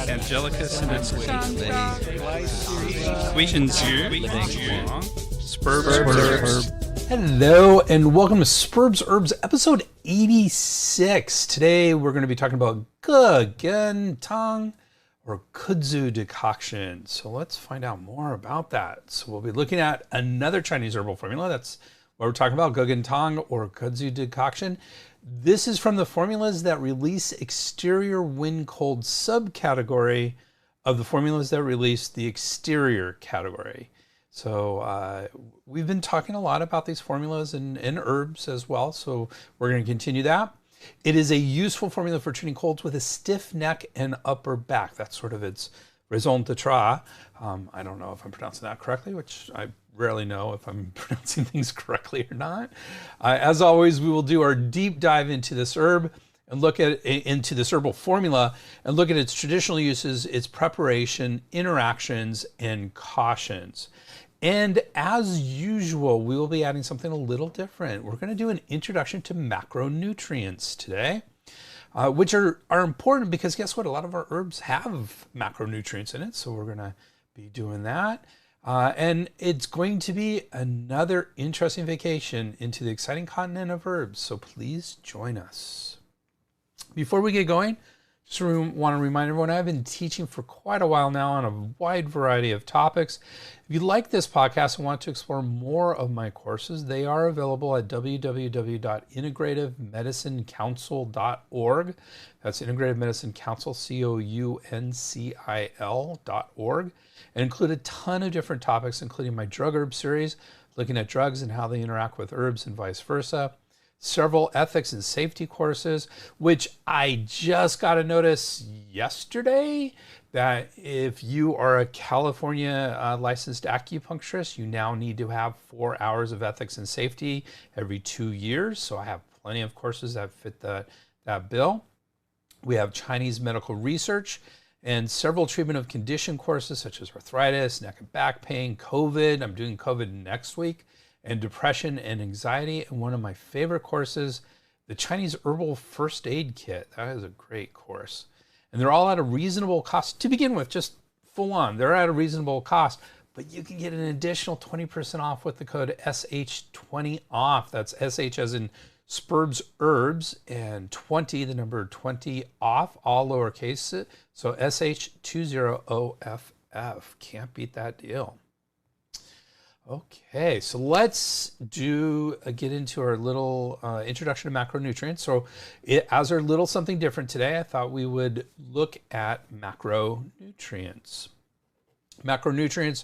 Angelicus and its Spurbs. Hello and welcome to Spurbs Herbs episode 86. Today we're going to be talking about Gēn Tāng or Kudzu Decoction. So let's find out more about that. So we'll be looking at another Chinese herbal formula. That's what we're talking about, Gēn Tāng or Kudzu Decoction. This is from the formulas that release exterior wind cold subcategory of the formulas that release the exterior category. So we've been talking a lot about these formulas and herbs as well. So we're going to continue that. It is a useful formula for treating colds with a stiff neck and upper back. That's sort of its raison d'etre. I don't know if I'm pronouncing that correctly, which I rarely know if I'm pronouncing things correctly or not. As always, we will do our deep dive into this herb and look at into this herbal formula and look at its traditional uses, its preparation, interactions, and cautions. And as usual, we will be adding something a little different. We're going to do an introduction to macronutrients today, which are important because guess what? A lot of our herbs have macronutrients in it. So we're going to be doing that. And it's going to be another interesting vacation into the exciting continent of herbs. So please join us. Before we get going, just want to remind everyone I've been teaching for quite a while now on a wide variety of topics. If you like this podcast and want to explore more of my courses, they are available at www.integrativemedicinecouncil.org. That's Integrative Medicine Council, COUNCIL.org, and include a ton of different topics, including my drug herb series, looking at drugs and how they interact with herbs and vice versa. Several ethics and safety courses, which I just got to notice yesterday that if you are a California licensed acupuncturist, you now need to have 4 hours of ethics and safety every 2 years. So I have plenty of courses that fit that bill. We have Chinese medical research and several treatment of condition courses such as arthritis, neck and back pain, COVID. I'm doing COVID next week. And depression and anxiety. And one of my favorite courses, the Chinese Herbal First Aid Kit. That is a great course. And they're all at a reasonable cost to begin with, just full on. They're at a reasonable cost, but you can get an additional 20% off with the code SH20OFF. That's SH as in Spurbs Herbs and 20, the number 20 off, all lowercase. So SH20OFF. Can't beat that deal. Okay, so let's get into our little introduction to macronutrients. So as our little something different today, I thought we would look at macronutrients. Macronutrients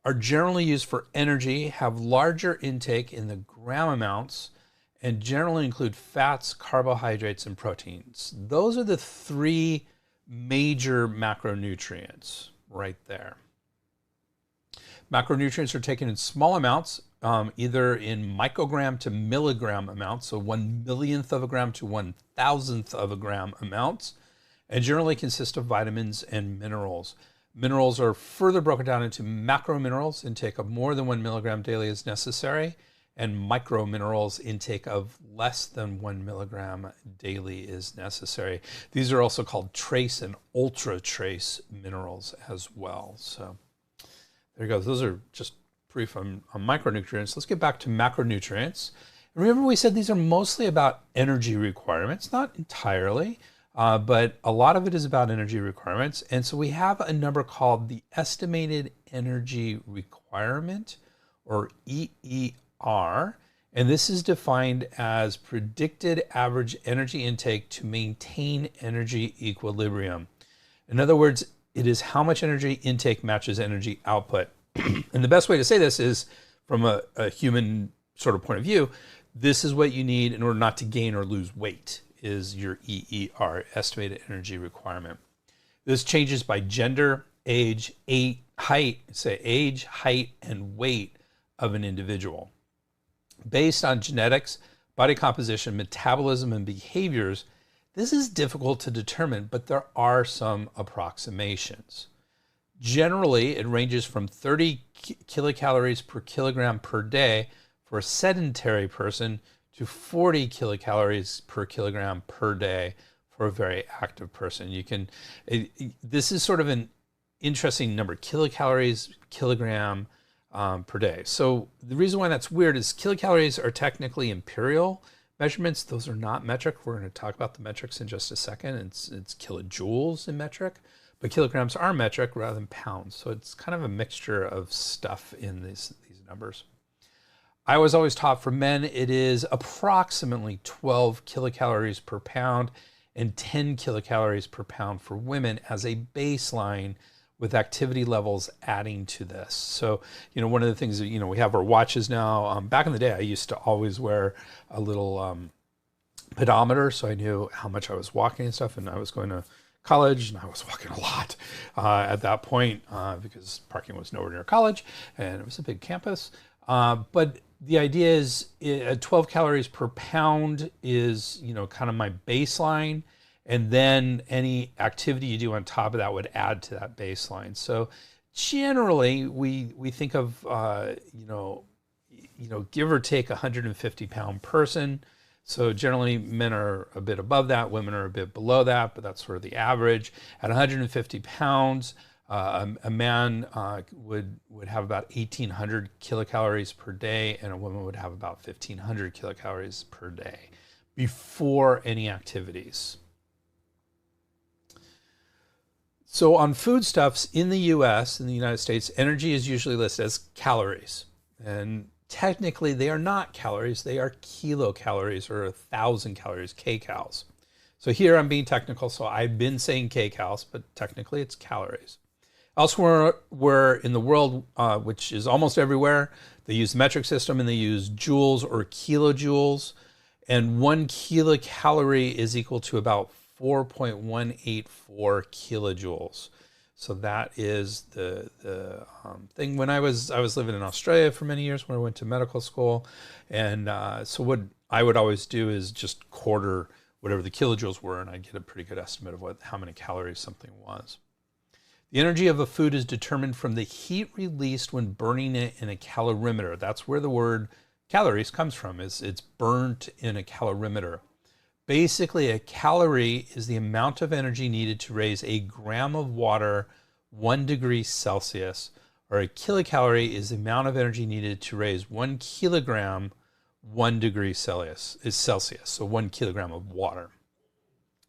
are generally used for energy, have larger intake in the gram amounts, and generally include fats, carbohydrates, and proteins. Those are the three major macronutrients right there. Macronutrients are taken in small amounts, either in microgram to milligram amounts, so 1/1,000,000th of a gram to 1,000th of a gram amounts, and generally consist of vitamins and minerals. Minerals are further broken down into macrominerals. Intake of more than 1 milligram daily is necessary, and microminerals, intake of less than 1 milligram daily is necessary. These are also called trace and ultra trace minerals as well. So there you go. Those are just brief on micronutrients. Let's get back to macronutrients. And remember, we said these are mostly about energy requirements, not entirely, but a lot of it is about energy requirements. And so we have a number called the estimated energy requirement, or EER. And this is defined as predicted average energy intake to maintain energy equilibrium. In other words, it is how much energy intake matches energy output. And the best way to say this is from a human sort of point of view, this is what you need in order not to gain or lose weight, is your EER, estimated energy requirement. This changes by gender, age, height, and weight of an individual. Based on genetics, body composition, metabolism, and behaviors, this is difficult to determine, but there are some approximations. Generally, it ranges from 30 kilocalories per kilogram per day for a sedentary person to 40 kilocalories per kilogram per day for for a very active person. This is sort of an interesting number, kilocalories, kilogram per day. So the reason why that's weird is kilocalories are technically imperial measurements. Those are not metric. We're going to talk about the metrics in just a second. It's kilojoules in metric, but kilograms are metric rather than pounds. So it's kind of a mixture of stuff in these numbers. I was always taught for men, it is approximately 12 kilocalories per pound and 10 kilocalories per pound for women as a baseline, with activity levels adding to this. So, one of the things that, we have our watches now. Back in the day, I used to always wear a little pedometer, so I knew how much I was walking and stuff. And I was going to college, and I was walking a lot at that point because parking was nowhere near college, and it was a big campus. But the idea is 12 calories per pound is, kind of my baseline. And then any activity you do on top of that would add to that baseline. So generally, we think of, give or take 150-pound person. So generally, men are a bit above that, women are a bit below that, but that's sort of the average. At 150 pounds, a man would have about 1,800 kilocalories per day, and a woman would have about 1,500 kilocalories per day before any activities. So on foodstuffs in the US, in the United States, energy is usually listed as calories. And technically they are not calories, they are kilocalories or 1,000 calories, kcals. So here I'm being technical, so I've been saying kcals, but technically it's calories. Elsewhere in the world, which is almost everywhere, they use the metric system and they use joules or kilojoules. And 1 kilocalorie is equal to about 4.184 kilojoules. So that is the thing. When I was living in Australia for many years when I went to medical school, and so what I would always do is just quarter whatever the kilojoules were, and I'd get a pretty good estimate of how many calories something was. The energy of a food is determined from the heat released when burning it in a calorimeter. That's where the word calories comes from. It's burnt in a calorimeter. Basically, a calorie is the amount of energy needed to raise a gram of water 1 degree Celsius, or a kilocalorie is the amount of energy needed to raise 1 kilogram 1 degree Celsius, so 1 kilogram of water.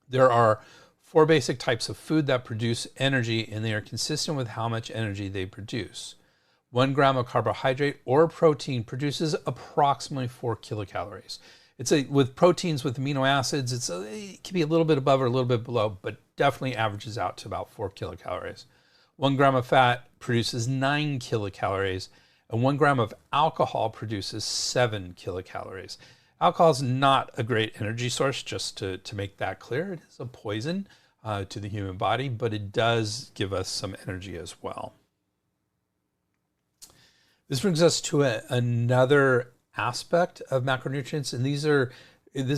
There are 4 basic types of food that produce energy, and they are consistent with how much energy they produce. 1 gram of carbohydrate or protein produces approximately 4 kilocalories. With proteins, with amino acids, it can be a little bit above or a little bit below, but definitely averages out to about 4 kilocalories. 1 gram of fat produces 9 kilocalories, and 1 gram of alcohol produces 7 kilocalories. Alcohol is not a great energy source, just to make that clear. It is a poison to the human body, but it does give us some energy as well. This brings us to another aspect of macronutrients, and this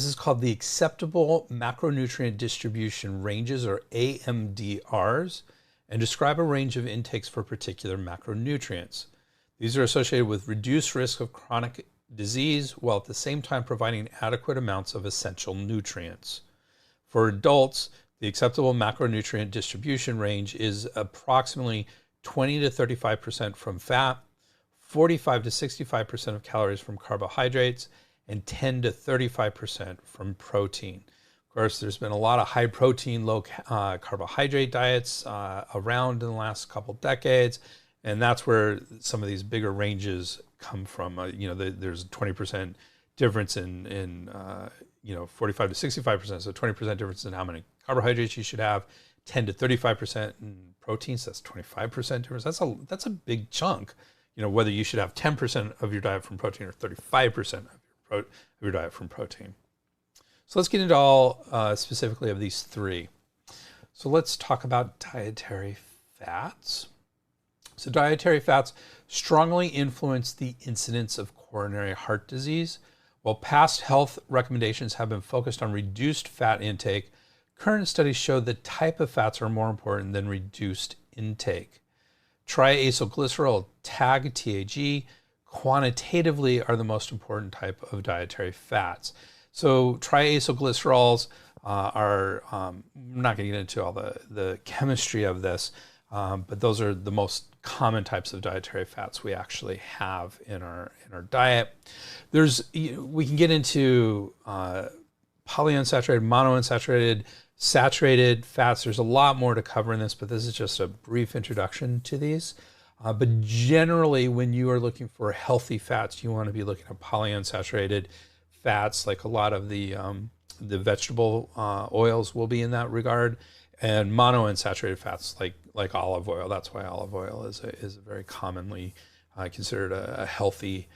is called the acceptable macronutrient distribution ranges, or AMDRs, and describe a range of intakes for particular macronutrients. These are associated with reduced risk of chronic disease while at the same time providing adequate amounts of essential nutrients. For adults, the acceptable macronutrient distribution range is approximately 20 to 35% from fat, 45 to 65% of calories from carbohydrates, and 10 to 35% from protein. Of course, there's been a lot of high protein, low carbohydrate diets around in the last couple decades, and that's where some of these bigger ranges come from. There's a 20% difference in 45 to 65%, so 20% difference in how many carbohydrates you should have, 10 to 35% in proteins, that's 25% difference. That's a big chunk. Whether you should have 10% of your diet from protein or 35% of your diet from protein. So let's get into all specifically of these 3. So let's talk about dietary fats. So dietary fats strongly influence the incidence of coronary heart disease. While past health recommendations have been focused on reduced fat intake, current studies show the type of fats are more important than reduced intake. Triacylglycerol, TAG, quantitatively are the most important type of dietary fats. So triacylglycerols I'm not going to get into all the chemistry of this, but those are the most common types of dietary fats we actually have in our diet. We can get into polyunsaturated, monounsaturated, saturated fats. There's a lot more to cover in this, but this is just a brief introduction to these. But generally, when you are looking for healthy fats, you want to be looking at polyunsaturated fats, like a lot of the vegetable oils will be in that regard, and monounsaturated fats like olive oil. That's why olive oil is a very commonly considered a healthy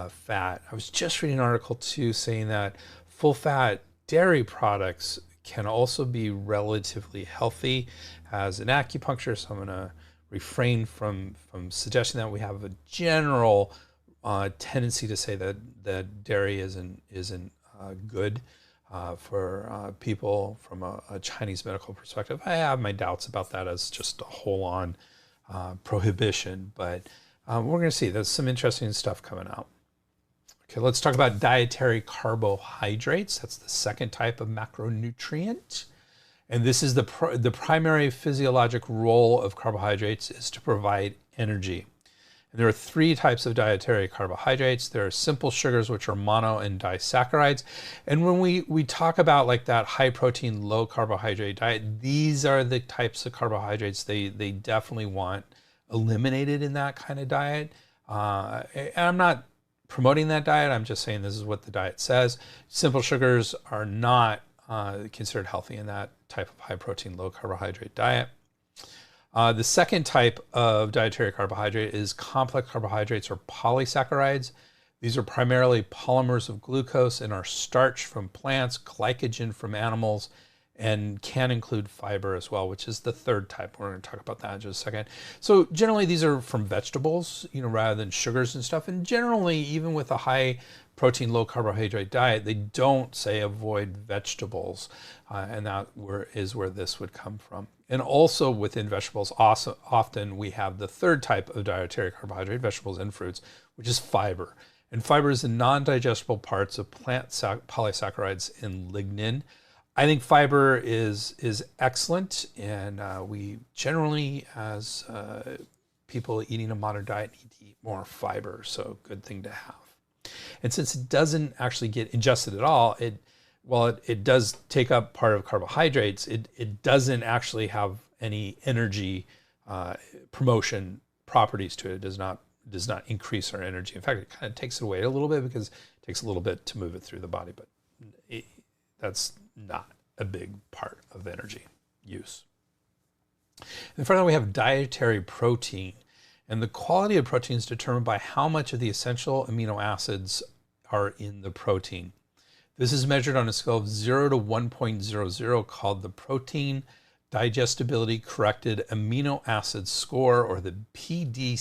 fat. I was just reading an article too saying that full fat dairy products can also be relatively healthy. As an acupuncturist, I'm going to refrain from suggesting that. We have a general tendency to say that dairy isn't good for people from a Chinese medical perspective. I have my doubts about that as just a whole-on prohibition, but we're going to see. There's some interesting stuff coming out. Okay, let's talk about dietary carbohydrates. That's the second type of macronutrient. And this is the primary physiologic role of carbohydrates is to provide energy. And there are three types of dietary carbohydrates. There are simple sugars, which are mono and disaccharides. And when we talk about like that high protein, low carbohydrate diet, these are the types of carbohydrates they definitely want eliminated in that kind of diet. And I'm not promoting that diet. I'm just saying this is what the diet says. Simple sugars are not considered healthy in that type of high protein, low carbohydrate diet. The second type of dietary carbohydrate is complex carbohydrates or polysaccharides. These are primarily polymers of glucose and are starch from plants, glycogen from animals, and can include fiber as well, which is the third type. We're going to talk about that in just a second. So generally these are from vegetables, rather than sugars and stuff. And generally, even with a high protein, low carbohydrate diet, they don't say avoid vegetables. And that is where this would come from. And also within vegetables, often we have the third type of dietary carbohydrate, vegetables and fruits, which is fiber. And fiber is the non-digestible parts of plant polysaccharides and lignin. I think fiber is excellent, and we generally, as people eating a modern diet, need to eat more fiber, so good thing to have. And since it doesn't actually get ingested at all, while it does take up part of carbohydrates, it doesn't actually have any energy promotion properties to it. It does not increase our energy. In fact, it kind of takes it away a little bit because it takes a little bit to move it through the body, but that's not a big part of energy use. And further, we have dietary protein. And the quality of protein is determined by how much of the essential amino acids are in the protein. This is measured on a scale of 0 to 1.00 called the Protein Digestibility Corrected Amino Acid Score, or the PDCAAS,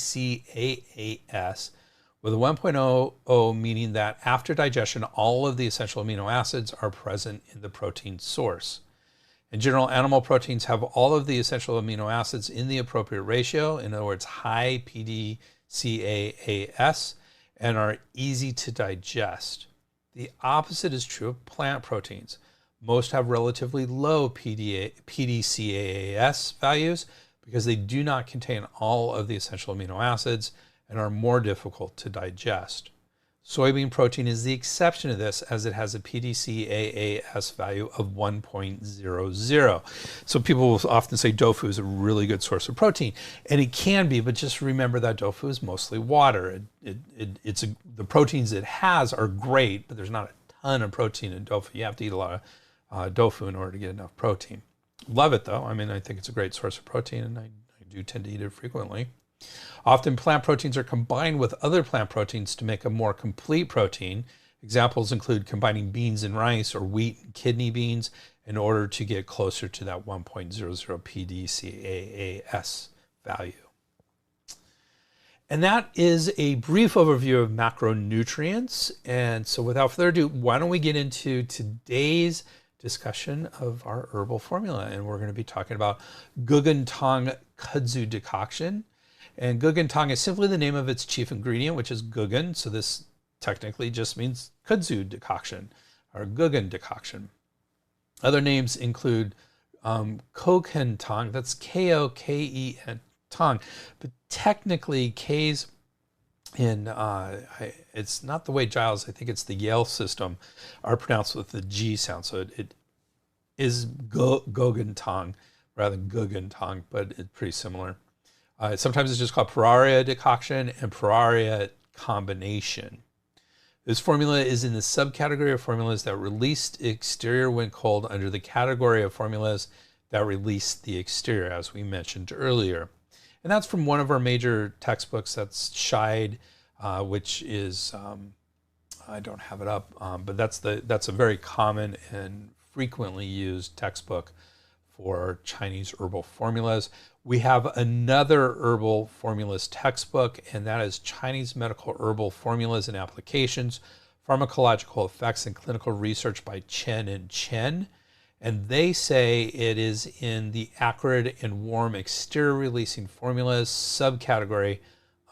with a 1.00 meaning that after digestion, all of the essential amino acids are present in the protein source. In general, animal proteins have all of the essential amino acids in the appropriate ratio, in other words, high PDCAAS, and are easy to digest. The opposite is true of plant proteins. Most have relatively low PDCAAS values because they do not contain all of the essential amino acids and are more difficult to digest. Soybean protein is the exception to this, as it has a PDCAAS value of 1.00. So people will often say tofu is a really good source of protein, and it can be, but just remember that tofu is mostly water. The proteins it has are great, but there's not a ton of protein in tofu. You have to eat a lot of tofu in order to get enough protein. Love it though. I mean, I think it's a great source of protein, and I do tend to eat it frequently. Often plant proteins are combined with other plant proteins to make a more complete protein. Examples include combining beans and rice or wheat and kidney beans in order to get closer to that 1.00 PDCAAS value. And that is a brief overview of macronutrients. And so without further ado, why don't we get into today's discussion of our herbal formula. And we're going to be talking about Gēn Tāng Kudzu Decoction. And Gēn Tāng is simply the name of its chief ingredient, which is Gēn. So this technically just means Kudzu Decoction or Gēn Decoction. Other names include Gēn Tāng, that's Koken Tang, but technically K's in, it's not the way Giles, I think it's the Yale system, are pronounced with the G sound. So it is Gēn Tāng rather than Gēn Tāng, but it's pretty similar. Sometimes it's just called Kudzu Decoction and Kudzu combination. This formula is in the subcategory of formulas that release the exterior when cold under the category of formulas that release the exterior, as we mentioned earlier. And that's from one of our major textbooks, that's Scheid, which is, I don't have it up, but that's a very common and frequently used textbook for Chinese herbal formulas. We have another herbal formulas textbook, and that is Chinese Medical Herbal Formulas and Applications, Pharmacological Effects and Clinical Research by Chen and Chen. And they say it is in the acrid and warm exterior releasing formulas subcategory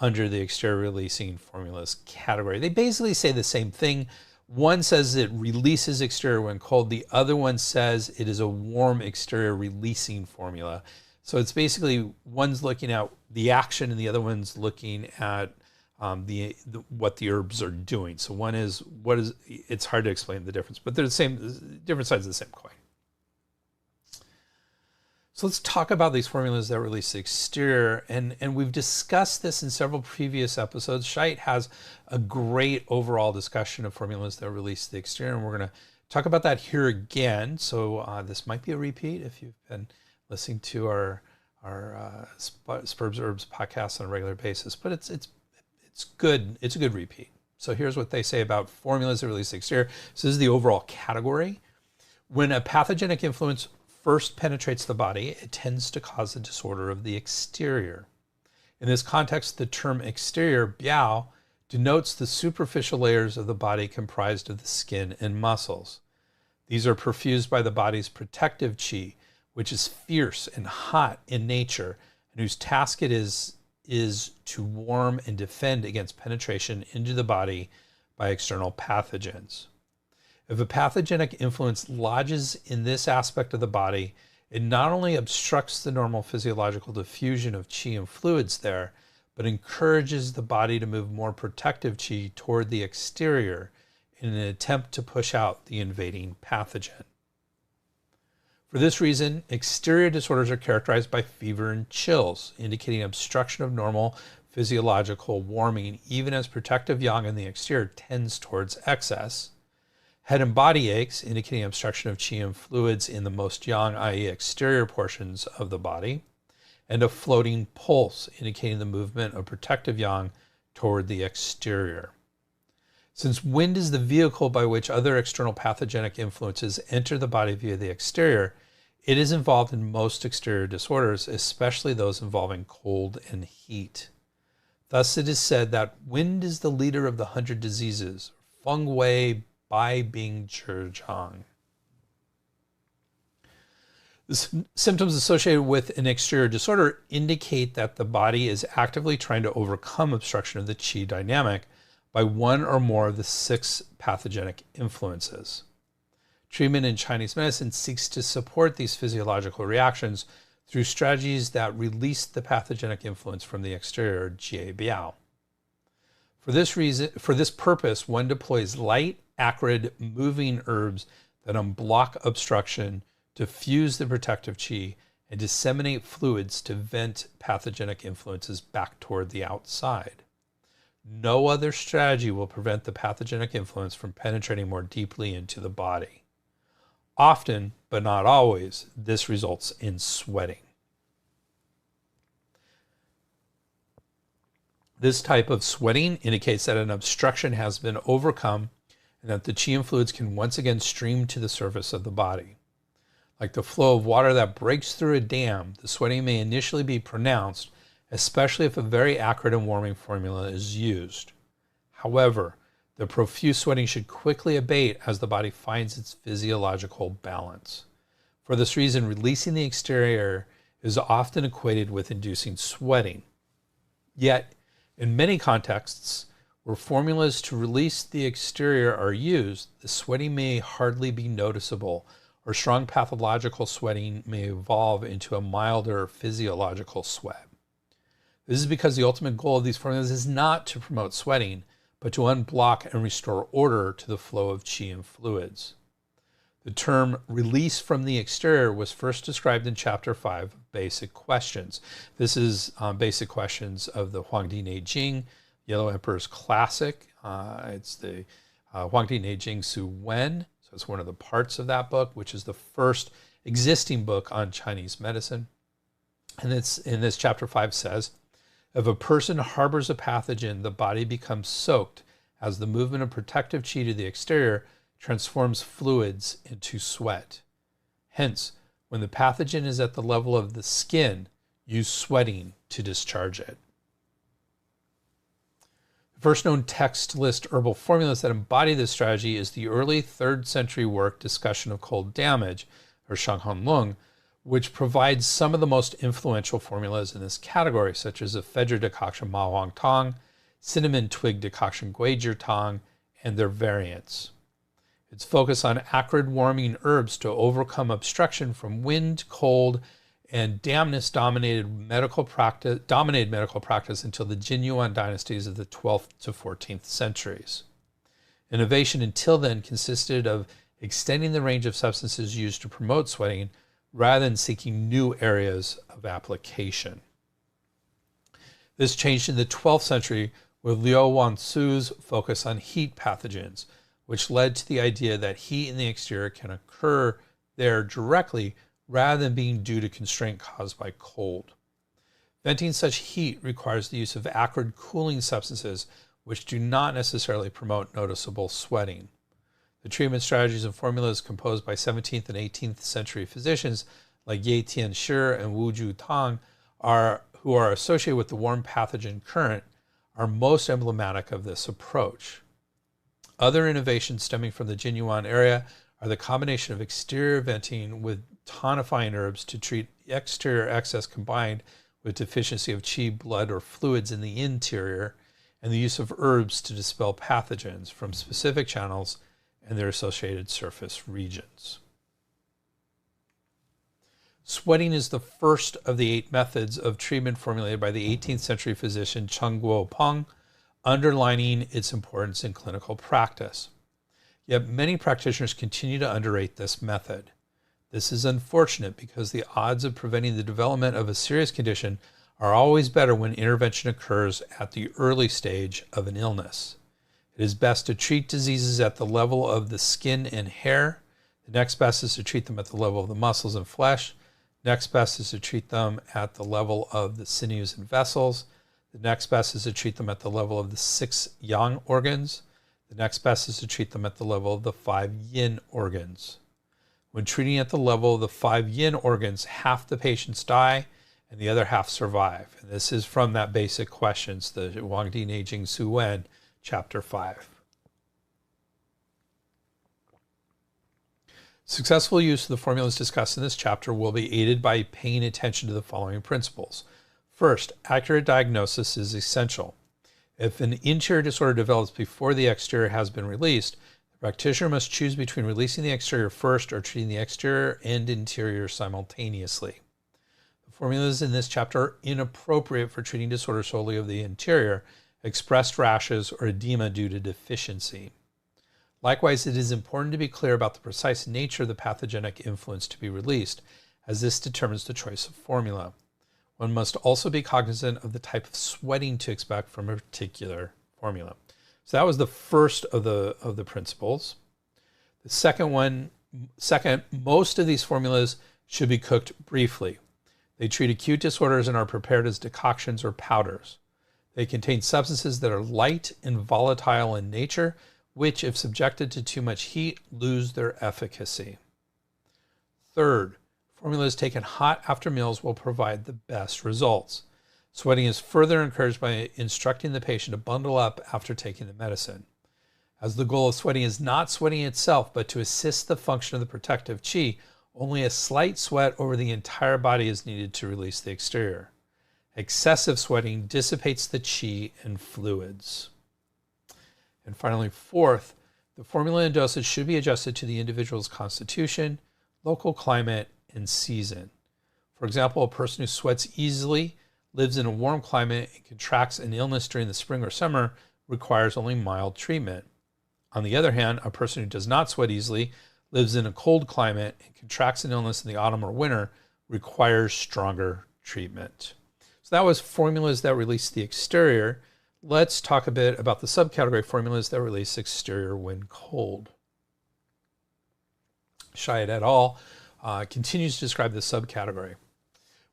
under the exterior releasing formulas category. They basically say the same thing. One says it releases exterior when cold. The other one says it is a warm exterior releasing formula. So it's basically one's looking at the action and the other one's looking at what the herbs are doing. So one is it's hard to explain the difference, but they're the same, different sides of the same coin. So let's talk about these formulas that release the exterior. And we've discussed this in several previous episodes. Scheid has a great overall discussion of formulas that release the exterior, and we're going to talk about that here again. So this might be a repeat if you've been listening to our Spurbs Herbs podcast on a regular basis, but it's good. It's a good repeat. So here's what they say about formulas that release the exterior. So this is the overall category. When a pathogenic influence first penetrates the body, it tends to cause a disorder of the exterior. In this context, the term exterior, biao, denotes the superficial layers of the body comprised of the skin and muscles. These are perfused by the body's protective qi, which is fierce and hot in nature, and whose task it is to warm and defend against penetration into the body by external pathogens. If a pathogenic influence lodges in this aspect of the body, it not only obstructs the normal physiological diffusion of qi and fluids there, but encourages the body to move more protective qi toward the exterior in an attempt to push out the invading pathogen. For this reason, exterior disorders are characterized by fever and chills, indicating obstruction of normal physiological warming, even as protective yang in the exterior tends towards excess. Head and body aches, indicating obstruction of qi and fluids in the most yang, i.e. exterior portions of the body, and a floating pulse, indicating the movement of protective yang toward the exterior. Since wind is the vehicle by which other external pathogenic influences enter the body via the exterior, it is involved in most exterior disorders, especially those involving cold and heat. Thus it is said that wind is the leader of the 100 diseases, feng wei Bai Bing Zhijiang. The symptoms associated with an exterior disorder indicate that the body is actively trying to overcome obstruction of the qi dynamic by one or more of the 6 pathogenic influences. Treatment in Chinese medicine seeks to support these physiological reactions through strategies that release the pathogenic influence from the exterior, jie biao. For this purpose, one deploys light, acrid, moving herbs that unblock obstruction, diffuse the protective qi, and disseminate fluids to vent pathogenic influences back toward the outside. No other strategy will prevent the pathogenic influence from penetrating more deeply into the body. Often, but not always, this results in sweating. This type of sweating indicates that an obstruction has been overcome and that the qi and fluids can once again stream to the surface of the body. Like the flow of water that breaks through a dam, the sweating may initially be pronounced, especially if a very acrid and warming formula is used. However, the profuse sweating should quickly abate as the body finds its physiological balance. For this reason, releasing the exterior is often equated with inducing sweating. Yet, in many contexts, where formulas to release the exterior are used, the sweating may hardly be noticeable or strong pathological sweating may evolve into a milder physiological sweat. This is because the ultimate goal of these formulas is not to promote sweating, but to unblock and restore order to the flow of qi and fluids. The term release from the exterior was first described in Chapter 5 of Basic Questions. This is Basic Questions of the Huangdi Neijing, Yellow Emperor's Classic. It's the Huangdi Neijing Su Wen. So it's one of the parts of that book, which is the first existing book on Chinese medicine. And it's in this Chapter 5 says, if a person harbors a pathogen, the body becomes soaked as the movement of protective qi to the exterior transforms fluids into sweat. Hence, when the pathogen is at the level of the skin, use sweating to discharge it. The first known text to list herbal formulas that embody this strategy is the early 3rd century work Discussion of Cold Damage, or Shanghan Lung, which provides some of the most influential formulas in this category, such as the Fedra decoction Ma Huang Tang, cinnamon twig decoction Gēn Tāng, and their variants. Its focus on acrid warming herbs to overcome obstruction from wind, cold, and dampness dominated medical practice until the Jin Yuan dynasties of the 12th to 14th centuries. Innovation until then consisted of extending the range of substances used to promote sweating rather than seeking new areas of application. This changed in the 12th century with Liu Wansu's focus on heat pathogens, which led to the idea that heat in the exterior can occur there directly rather than being due to constraint caused by cold. Venting such heat requires the use of acrid cooling substances, which do not necessarily promote noticeable sweating. The treatment strategies and formulas composed by 17th and 18th century physicians like Ye Tianshi and Wu Tang who are associated with the warm pathogen current are most emblematic of this approach. Other innovations stemming from the Jin Yuan area are the combination of exterior venting with tonifying herbs to treat exterior excess combined with deficiency of qi, blood, or fluids in the interior, and the use of herbs to dispel pathogens from specific channels and their associated surface regions. Sweating is the first of the 8 methods of treatment formulated by the 18th century physician Cheng Guopeng, underlining its importance in clinical practice. Yet many practitioners continue to underrate this method. This is unfortunate because the odds of preventing the development of a serious condition are always better when intervention occurs at the early stage of an illness. It is best to treat diseases at the level of the skin and hair. The next best is to treat them at the level of the muscles and flesh. Next best is to treat them at the level of the sinews and vessels. The next best is to treat them at the level of the 6 yang organs. The next best is to treat them at the level of the 5 yin organs. When treating at the level of the 5 yin organs, half the patients die and the other half survive. And this is from that Basic Questions, the Huangdi Neijing Su Wen, Chapter 5. Successful use of the formulas discussed in this chapter will be aided by paying attention to the following principles. First, accurate diagnosis is essential. If an interior disorder develops before the exterior has been released, the practitioner must choose between releasing the exterior first or treating the exterior and interior simultaneously. The formulas in this chapter are inappropriate for treating disorders solely of the interior, expressed rashes, or edema due to deficiency. Likewise, it is important to be clear about the precise nature of the pathogenic influence to be released, as this determines the choice of formula. One must also be cognizant of the type of sweating to expect from a particular formula. So that was the first of the principles. The second, most of these formulas should be cooked briefly. They treat acute disorders and are prepared as decoctions or powders. They contain substances that are light and volatile in nature, which, if subjected to too much heat, lose their efficacy. Third, formulas taken hot after meals will provide the best results. Sweating is further encouraged by instructing the patient to bundle up after taking the medicine. As the goal of sweating is not sweating itself, but to assist the function of the protective qi, only a slight sweat over the entire body is needed to release the exterior. Excessive sweating dissipates the qi and fluids. And finally, fourth, the formula and dosage should be adjusted to the individual's constitution, local climate, and season. For example, a person who sweats easily, lives in a warm climate, and contracts an illness during the spring or summer requires only mild treatment. On the other hand, a person who does not sweat easily, lives in a cold climate, and contracts an illness in the autumn or winter requires stronger treatment. So that was formulas that release the exterior. Let's talk a bit about the subcategory formulas that release exterior when cold. Shayad et al. Continues to describe the subcategory.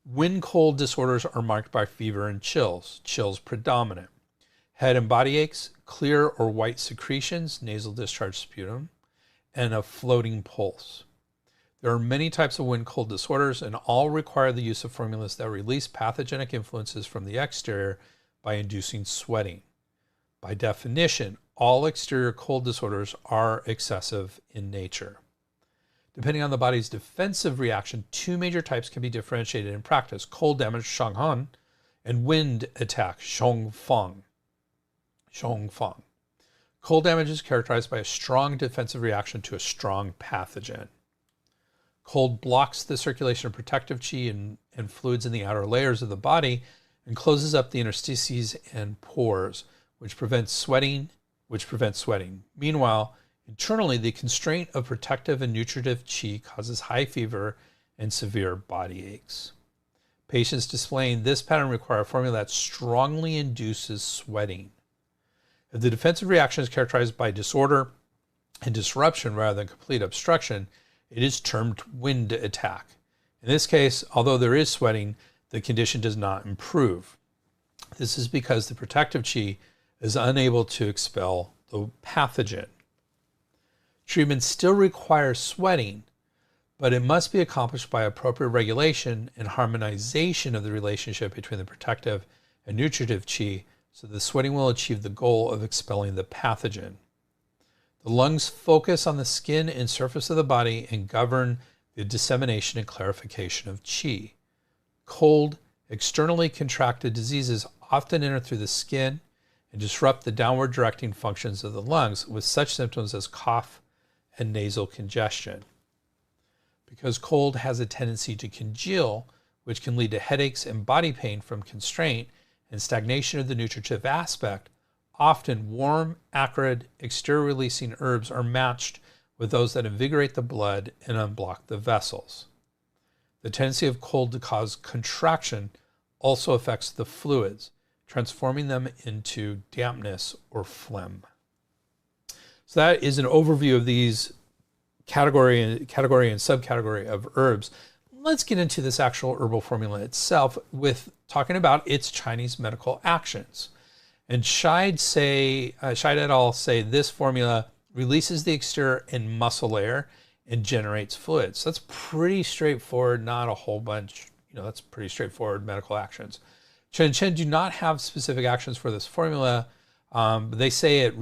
When cold disorders are marked by fever and chills predominant. Head and body aches, clear or white secretions, nasal discharge sputum, and a floating pulse. There are many types of wind-cold disorders, and all require the use of formulas that release pathogenic influences from the exterior by inducing sweating. By definition, all exterior cold disorders are excessive in nature. Depending on the body's defensive reaction, two major types can be differentiated in practice: cold damage, shanghan, and wind attack, shongfang. Cold damage is characterized by a strong defensive reaction to a strong pathogen. Cold blocks the circulation of protective qi and fluids in the outer layers of the body and closes up the interstices and pores, which prevents sweating. Meanwhile, internally, the constraint of protective and nutritive qi causes high fever and severe body aches. Patients displaying this pattern require a formula that strongly induces sweating. If the defensive reaction is characterized by disorder and disruption rather than complete obstruction, it is termed wind attack. In this case, although there is sweating, the condition does not improve. This is because the protective qi is unable to expel the pathogen. Treatment still requires sweating, but it must be accomplished by appropriate regulation and harmonization of the relationship between the protective and nutritive qi, so the sweating will achieve the goal of expelling the pathogen. The lungs focus on the skin and surface of the body and govern the dissemination and clarification of qi. Cold, externally contracted diseases often enter through the skin and disrupt the downward directing functions of the lungs with such symptoms as cough and nasal congestion. Because cold has a tendency to congeal, which can lead to headaches and body pain from constraint and stagnation of the nutritive aspect, often warm, acrid, exterior-releasing herbs are matched with those that invigorate the blood and unblock the vessels. The tendency of cold to cause contraction also affects the fluids, transforming them into dampness or phlegm. So that is an overview of these category and subcategory of herbs. Let's get into this actual herbal formula itself with talking about its Chinese medical actions. And Scheid et al. Say this formula releases the exterior and muscle layer and generates fluids. So that's pretty straightforward, not a whole bunch, that's pretty straightforward medical actions. Chen do not have specific actions for this formula. But they say it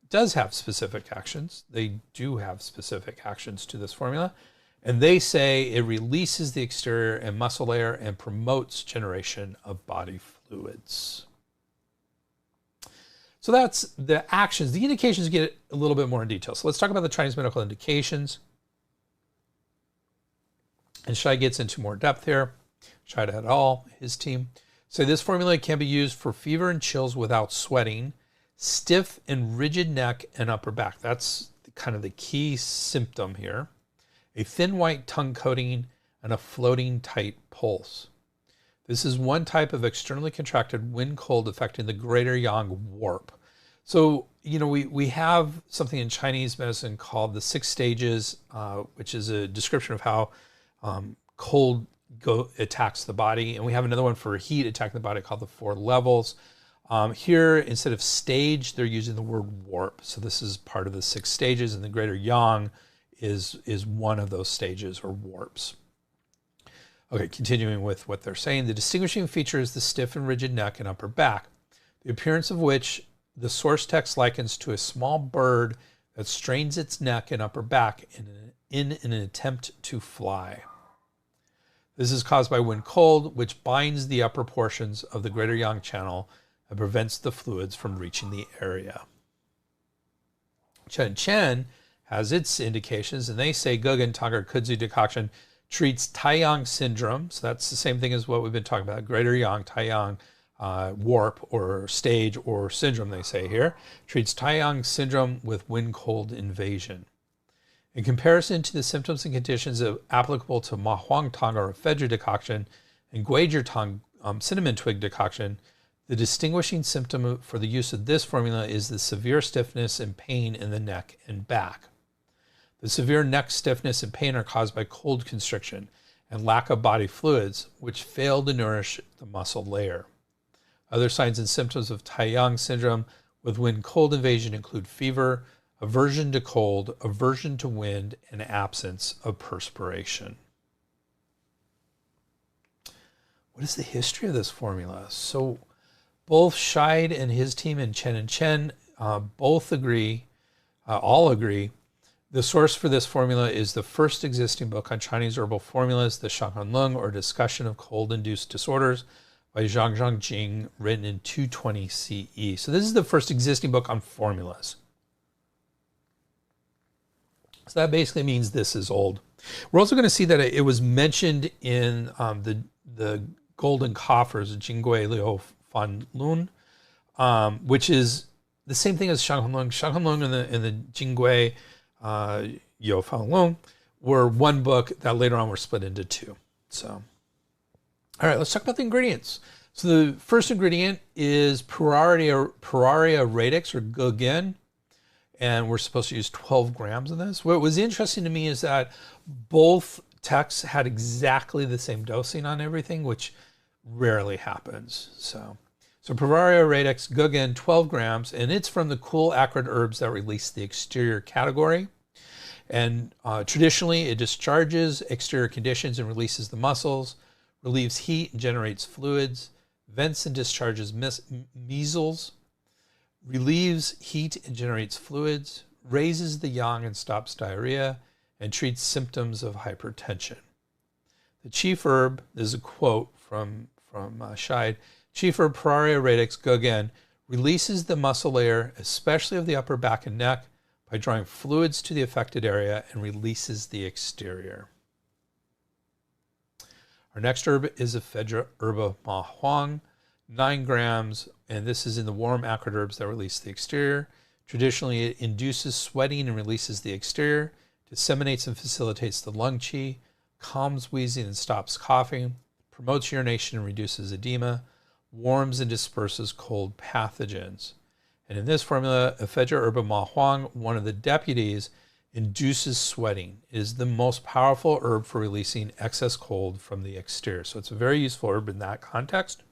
does have specific actions. They do have specific actions to this formula. And they say it releases the exterior and muscle layer and promotes generation of body fluids. So that's the actions. The indications get a little bit more in detail. So let's talk about the Chinese medical indications. And Shai gets into more depth here. Shai et al., his team, say this formula can be used for fever and chills without sweating, stiff and rigid neck and upper back. That's kind of the key symptom here. A thin white tongue coating and a floating tight pulse. This is one type of externally contracted wind cold affecting the greater yang warp. So, we have something in Chinese medicine called the 6 stages, which is a description of how cold attacks the body. And we have another one for heat attacking the body called the 4 levels. Here, instead of stage, they're using the word warp. So this is part of the 6 stages, and the greater yang is one of those stages or warps. Okay, continuing with what they're saying, the distinguishing feature is the stiff and rigid neck and upper back, the appearance of which the source text likens to a small bird that strains its neck and upper back in an attempt to fly. This is caused by wind cold, which binds the upper portions of the greater yang channel and prevents the fluids from reaching the area. Chen has its indications, and they say Gēn Tāng or Kudzu Decoction treats Taiyang syndrome. So that's the same thing as what we've been talking about, greater yang, Taiyang warp or stage or syndrome, they say here. Treats Taiyang syndrome with wind-cold invasion. In comparison to the symptoms and conditions applicable to Ma Huang Tang or ephedra decoction and Gēn Tāng cinnamon twig decoction, the distinguishing symptom for the use of this formula is the severe stiffness and pain in the neck and back. The severe neck stiffness and pain are caused by cold constriction and lack of body fluids, which fail to nourish the muscle layer. Other signs and symptoms of Taiyang syndrome with wind-cold invasion include fever, aversion to cold, aversion to wind, and absence of perspiration. What is the history of this formula? So both Scheid and his team and Chen both agree, all agree, the source for this formula is the first existing book on Chinese herbal formulas, the Shanghunlong, or Discussion of Cold-Induced Disorders, by Zhang Jing, written in 220 CE. So this is the first existing book on formulas. So that basically means this is old. We're also going to see that it was mentioned in the Golden Coffers, Jingui Liu Fan Lun, which is the same thing as Shanghunlong. Shanghunlong and the Jingui Yo Fan Lun were one book that later on were split into two. So, all right, let's talk about the ingredients. So the first ingredient is Puraria radix or Gēn, and we're supposed to use 12 grams of this. What was interesting to me is that both texts had exactly the same dosing on everything, which rarely happens. So Puraria radix, Gēn, 12 grams, and it's from the cool acrid herbs that release the exterior category. And traditionally, it discharges exterior conditions and releases the muscles, relieves heat and generates fluids, vents and discharges measles, relieves heat and generates fluids, raises the yang and stops diarrhea, and treats symptoms of hypertension. The chief herb, this is a quote from Scheid, chief herb Puraria radix Gēn releases the muscle layer, especially of the upper back and neck, by drawing fluids to the affected area and releases the exterior. Our next herb is ephedra herba Ma Huang, 9 grams, and this is in the warm acrid herbs that release the exterior. Traditionally, it induces sweating and releases the exterior, disseminates and facilitates the lung qi, calms wheezing and stops coughing, promotes urination and reduces edema, warms and disperses cold pathogens. And in this formula, ephedra herba Ma Huang, one of the deputies, induces sweating. It is the most powerful herb for releasing excess cold from the exterior. So it's a very useful herb in that context.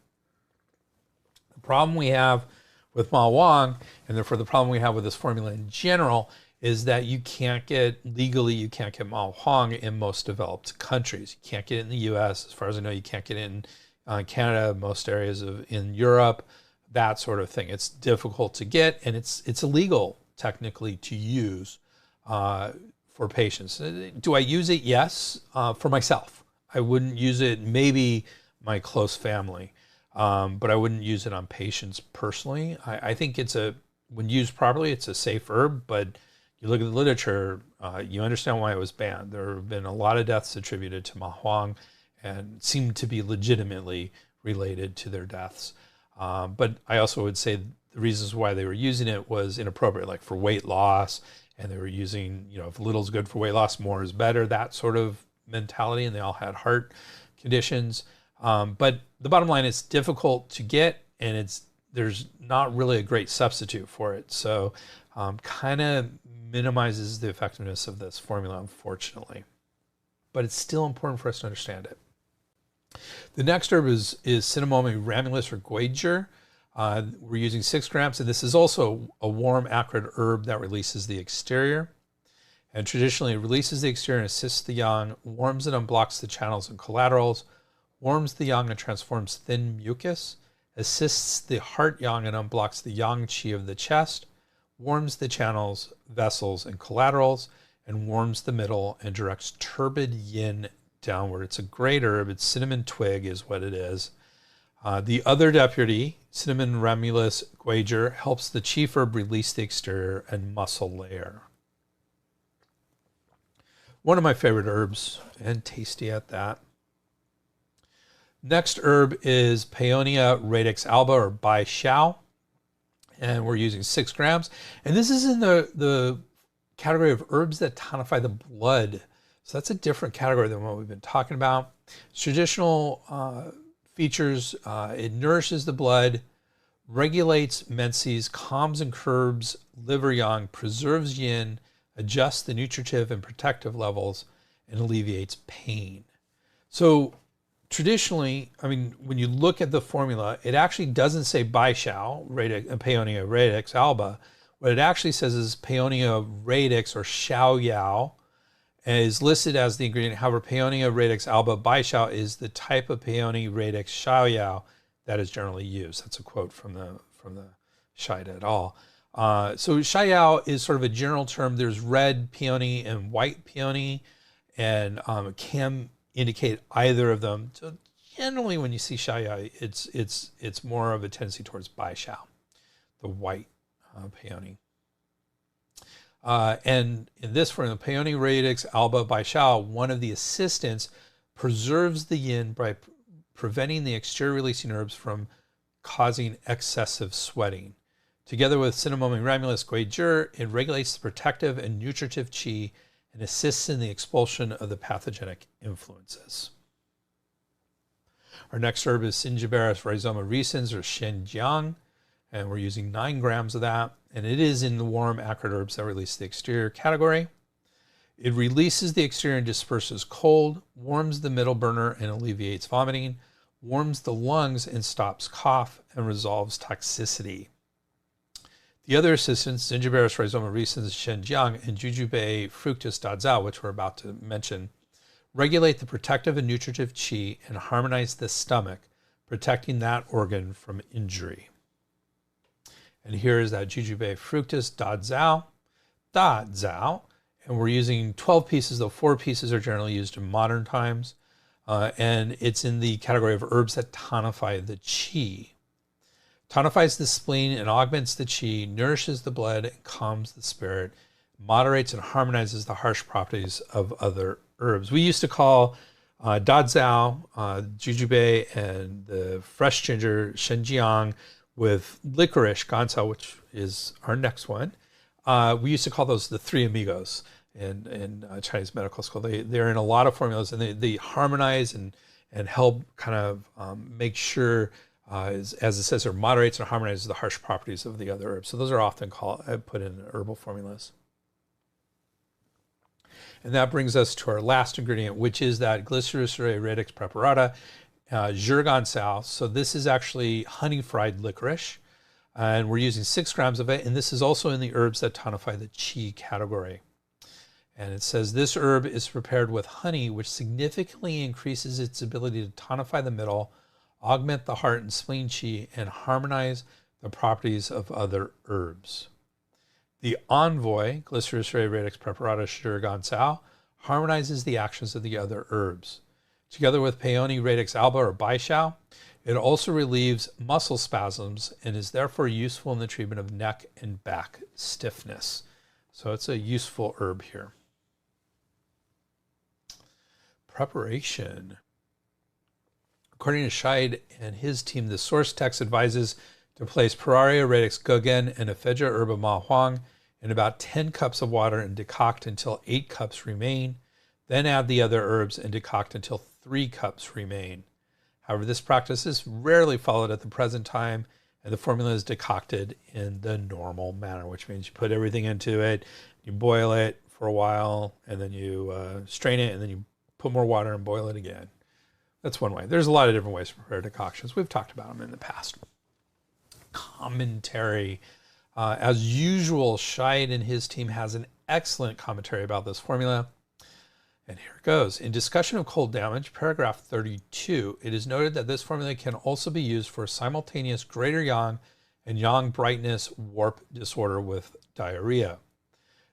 The problem we have with Ma Huang, and therefore the problem we have with this formula in general, is that you can't get Ma Huang in most developed countries. You can't get it in the US. As far as I know, you can't get it in Canada, most areas in Europe, that sort of thing. It's difficult to get, and it's illegal technically to use for patients. Do I use it? Yes, for myself. I wouldn't use it, maybe my close family, but I wouldn't use it on patients personally. I think when used properly, it's a safe herb, but you look at the literature, you understand why it was banned. There have been a lot of deaths attributed to Ma Huang and seem to be legitimately related to their deaths. But I also would say the reasons why they were using it was inappropriate, like for weight loss, and they were using, if little's good for weight loss, more is better, that sort of mentality, and they all had heart conditions. But the bottom line, it's difficult to get, and there's not really a great substitute for it. So kind of minimizes the effectiveness of this formula, unfortunately. But it's still important for us to understand it. The next herb is Cinnamomum ramulus or Guager. We're using 6 grams, and this is also a warm acrid herb that releases the exterior. And traditionally, it releases the exterior and assists the yang, warms and unblocks the channels and collaterals, warms the yang and transforms thin mucus, assists the heart yang and unblocks the yang qi of the chest, warms the channels, vessels, and collaterals, and warms the middle and directs turbid yin downward. It's a great herb. It's cinnamon twig is what it is. The other deputy, Cinnamon ramulus Guager, helps the chief herb release the exterior and muscle layer. One of my favorite herbs, and tasty at that. Next herb is Paeonia radix alba, or Bai Xiao, and we're using 6 grams. And this is in the category of herbs that tonify the blood. So that's a different category than what we've been talking about. Traditional features, it nourishes the blood, regulates menses, calms and curbs liver yang, preserves yin, adjusts the nutritive and protective levels, and alleviates pain. So traditionally, I mean, when you look at the formula, it actually doesn't say Bai Xiao, Paeonia radix alba. What it actually says is Paeonia radix, or Xiao Yao, is listed as the ingredient. However, Paeonia radix alba Bai Xiao is the type of Paeonia radix Xiao Yao that is generally used. That's a quote from the Shida et al. So Xiao Yao is sort of a general term. There's red peony and white peony, and it can indicate either of them. So generally, when you see Xiao Yao, it's more of a tendency towards Bai Xiao, the white peony. And in this form, the Paeonia radix alba Bai Xiao, one of the assistants, preserves the yin by preventing the exterior releasing herbs from causing excessive sweating. Together with Cinnamomum ramulus guizhi, it regulates the protective and nutritive qi and assists in the expulsion of the pathogenic influences. Our next herb is Singiberris rhizoma recens, or Shenjiang, and we're using 9 grams of that, and it is in the warm acrid herbs that release the exterior category. It releases the exterior and disperses cold, warms the middle burner and alleviates vomiting, warms the lungs and stops cough, and resolves toxicity. The other assistants, Singiberris rhizoma recens, Shenjiang, and Jujube fructus dazao, which we're about to mention, regulate the protective and nutritive qi and harmonize the stomach, protecting that organ from injury. And here is that Jujube fructus dazao, and we're using 12 pieces, though 4 pieces are generally used in modern times. And it's in the category of herbs that tonify the qi. Tonifies the spleen and augments the qi, nourishes the blood and calms the spirit, moderates and harmonizes the harsh properties of other herbs. We used to call dazao, jujube, and the fresh ginger, shenjiang, with licorice, gancao, which is our next one. We used to call those the 3 amigos in Chinese medical school. They're in a lot of formulas, and they harmonize and help kind of make sure, as it says here, moderates and harmonizes the harsh properties of the other herbs. So those are often put in herbal formulas. And that brings us to our last ingredient, which is that Glycericerae radix preparata, Zhigancao. So this is actually honey fried licorice, and we're using 6 grams of it. And this is also in the herbs that tonify the qi category. And it says this herb is prepared with honey, which significantly increases its ability to tonify the middle, augment the heart and spleen qi, and harmonize the properties of other herbs. The envoy, Glycericerae radix preparata Zhigancao, harmonizes the actions of the other herbs. Together with Paeonia radix alba, or Bai Xiao, it also relieves muscle spasms and is therefore useful in the treatment of neck and back stiffness. So it's a useful herb here. Preparation. According to Scheid and his team, the source text advises to place Pararia radix Gēn and Ephedra herba ma huang in about 10 cups of water and decoct until 8 cups remain. Then add the other herbs and decoct until 3 cups remain. However, this practice is rarely followed at the present time, and the formula is decocted in the normal manner, which means you put everything into it, you boil it for a while, and then you strain it, and then you put more water and boil it again. That's one way. There's a lot of different ways to prepare decoctions. We've talked about them in the past. Commentary. As usual, Scheid and his team has an excellent commentary about this formula. And here it goes. In discussion of cold damage, paragraph 32, it is noted that this formula can also be used for simultaneous greater yang and yang brightness warp disorder with diarrhea.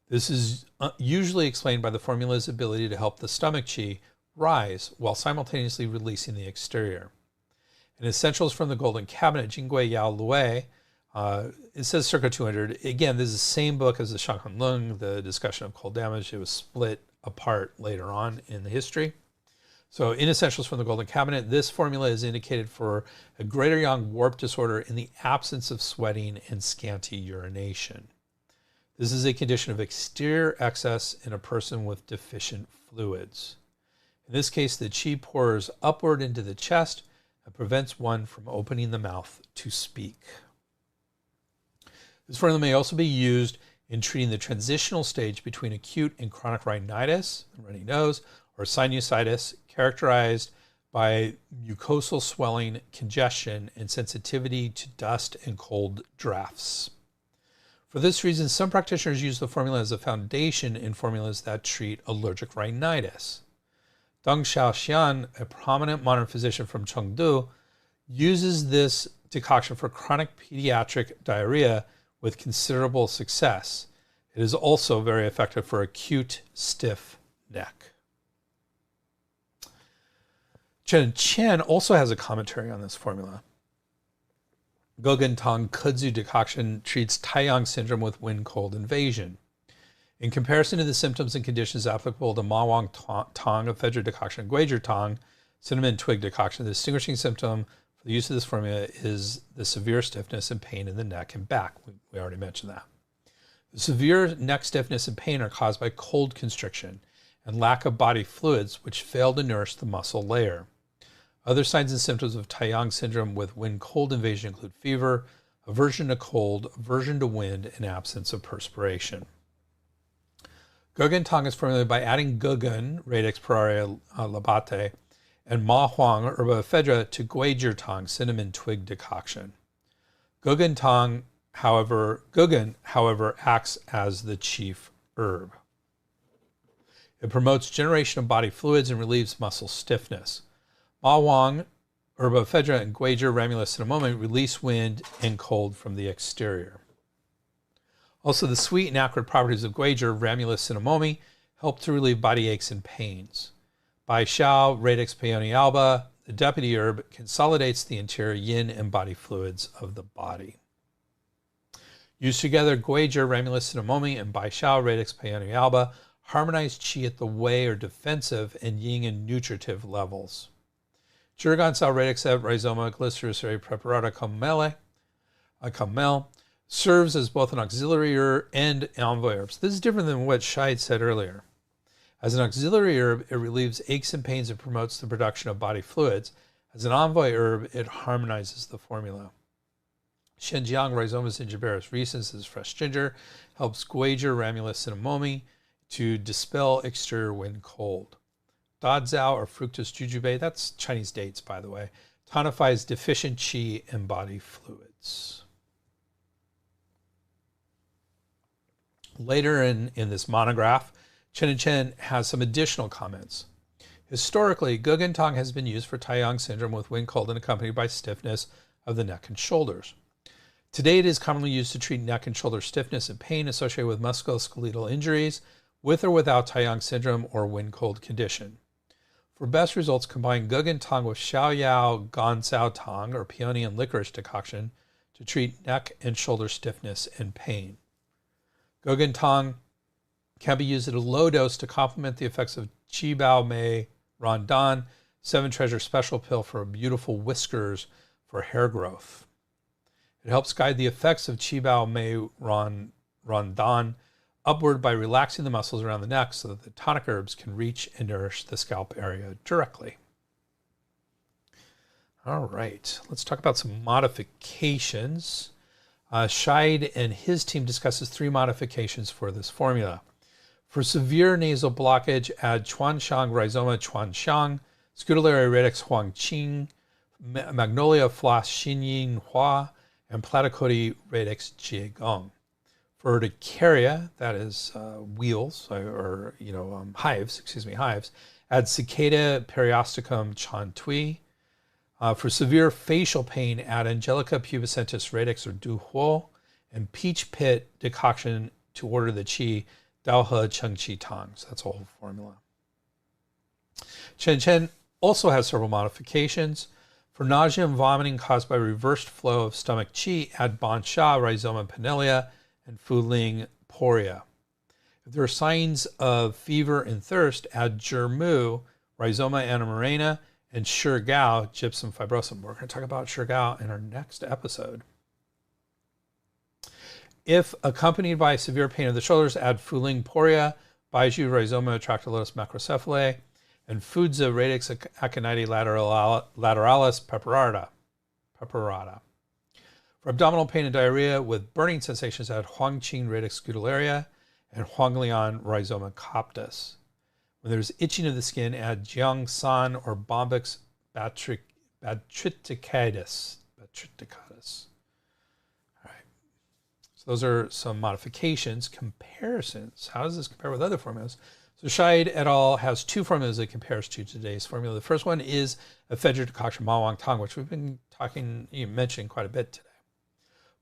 This is usually explained by the formula's ability to help the stomach qi rise while simultaneously releasing the exterior. In Essentials from the Golden Cabinet, Jingui Yao Lue, it says circa 200. Again, this is the same book as the Shanghun Lung, the discussion of cold damage. It was split apart later on in the history. So in Essentials from the Golden Cabinet, this formula is indicated for a greater yang warp disorder in the absence of sweating and scanty urination. This is a condition of exterior excess in a person with deficient fluids. In this case, the qi pours upward into the chest and prevents one from opening the mouth to speak. This formula may also be used in treating the transitional stage between acute and chronic rhinitis, runny nose, or sinusitis, characterized by mucosal swelling, congestion, and sensitivity to dust and cold drafts. For this reason, some practitioners use the formula as a foundation in formulas that treat allergic rhinitis. Deng Xiaoxian, a prominent modern physician from Chengdu, uses this decoction for chronic pediatric diarrhea with considerable success. It is also very effective for acute stiff neck. Chen also has a commentary on this formula. Gēn Tāng Kudzu Decoction treats Taiyang syndrome with wind-cold invasion. In comparison to the symptoms and conditions applicable to Ma Wang Tang, ephedra decoction, and Guizhi Tang, cinnamon twig decoction, the distinguishing symptom for the use of this formula is the severe stiffness and pain in the neck and back. We already mentioned that. The severe neck stiffness and pain are caused by cold constriction and lack of body fluids, which fail to nourish the muscle layer. Other signs and symptoms of Taiyang syndrome with wind-cold invasion include fever, aversion to cold, aversion to wind, and absence of perspiration. Gēn Tāng is formulated by adding Gēn, radix Pararia labate, and Ma Huang, herba ephedra, to Guizhi Tang, cinnamon twig decoction. Gēn, however, acts as the chief herb. It promotes generation of body fluids and relieves muscle stiffness. Ma Huang, herba ephedra, and Guizhi ramulus cinnamomum release wind and cold from the exterior. Also, the sweet and acrid properties of Guizhi ramulus cinnamomum help to relieve body aches and pains. Bai Xiao, radix peony alba, the deputy herb, consolidates the interior yin and body fluids of the body. Used together, Guizhi ramulus cinnamomum and Bai Xiao, radix peony alba harmonize qi at the wei or defensive and yin and nutritive levels. Jurgan radix rhizoma glycericary preparata camel serves as both an auxiliary herb and envoy herb. So this is different than what Shai said earlier. As an auxiliary herb, it relieves aches and pains and promotes the production of body fluids. As an envoy herb, it harmonizes the formula. Shenjiang Rhizomus gingivaris recens is fresh ginger, helps Guizhi ramulus cinnamomum to dispel exterior wind cold. Dazao or fructus jujube, that's Chinese dates by the way, tonifies deficient qi and body fluids. Later in this monograph, Chen has some additional comments. Historically, Gēn Tāng has been used for Taiyang syndrome with wind cold and accompanied by stiffness of the neck and shoulders. Today, it is commonly used to treat neck and shoulder stiffness and pain associated with musculoskeletal injuries, with or without Taiyang syndrome or wind cold condition. For best results, combine Gēn Tāng with Xiaoyao Gancao Tang or peony and licorice decoction to treat neck and shoulder stiffness and pain. Gēn Tāng can be used at a low dose to complement the effects of Qi Bao Mei Rondan, 7 Treasure Special Pill for beautiful whiskers for hair growth. It helps guide the effects of Qi Bao Mei Rondan upward by relaxing the muscles around the neck so that the tonic herbs can reach and nourish the scalp area directly. All right, let's talk about some modifications. Scheid and his team discusses 3 modifications for this formula. For severe nasal blockage, add Chuanxiang rhizoma Chuanxiang, Scutellary radix Huangqing, Magnolia floss Xinyin Hua, and Platycody radix Jiegong. For urticaria, that is wheals hives, add Cicada periosticum Chantui. For severe facial pain, add Angelica pubescentis radix or Du Huo, and peach pit decoction to order the qi, Dao He Cheng Qi Tang. So that's a whole formula. Chen also has several modifications. For nausea and vomiting caused by reversed flow of stomach qi, add Ban Sha, Rhizoma Pinellia, and Fuling Poria. If there are signs of fever and thirst, add Germu, Rhizoma anamarena, and Shirgao, gypsum fibrosum. We're going to talk about Shirgao in our next episode. If accompanied by severe pain of the shoulders, add Fuling poria, Baiju, Rhizoma tractylotus macrocephalae, and Fudza radix aconidae lateralis peperata. For abdominal pain and diarrhea with burning sensations, add Huangqing radix scutularia and Huanglian Rhizoma coptis. When there's itching of the skin, add Jiang San or Bombyx batriticatus. All right. So those are some modifications. Comparisons. How does this compare with other formulas? So Scheid et al. Has two formulas it compares to today's formula. The first one is ephedra decoction Ma Tang, which we've been mentioning quite a bit today.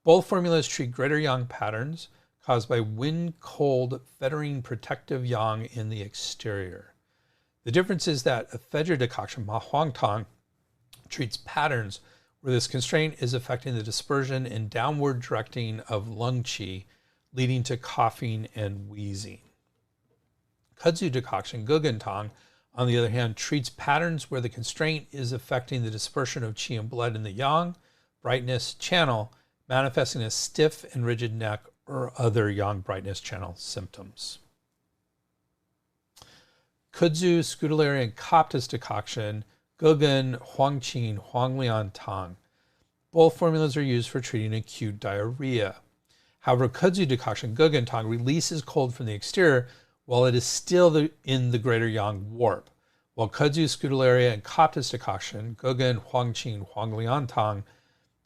Both formulas treat greater yang patterns caused by wind, cold, fettering protective yang in the exterior. The difference is that ephedra decoction Ma Tang treats patterns where this constraint is affecting the dispersion and downward directing of lung qi, leading to coughing and wheezing. Kudzu Decoction Gēn Tāng, on the other hand, treats patterns where the constraint is affecting the dispersion of qi and blood in the yang, brightness channel, manifesting a stiff and rigid neck or other yang brightness channel symptoms. Kudzu Scutularia and Coptis Decoction, Gēn Huangqing Huanglian Tang. Both formulas are used for treating acute diarrhea. However, Kudzu Decoction Gēn Tāng releases cold from the exterior while it is still in the greater yang warp, while Kudzu Scutularia and Coptis Decoction Gēn Huangqing Huanglian Tang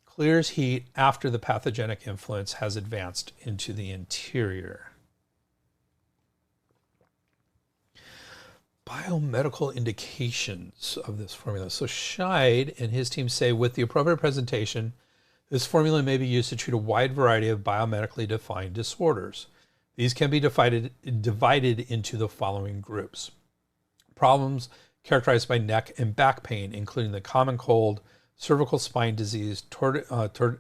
clears heat after the pathogenic influence has advanced into the interior. Biomedical indications of this formula. So Scheid and his team say, with the appropriate presentation, this formula may be used to treat a wide variety of biomedically defined disorders. These can be divided into the following groups. Problems characterized by neck and back pain, including the common cold, cervical spine disease, torticollis,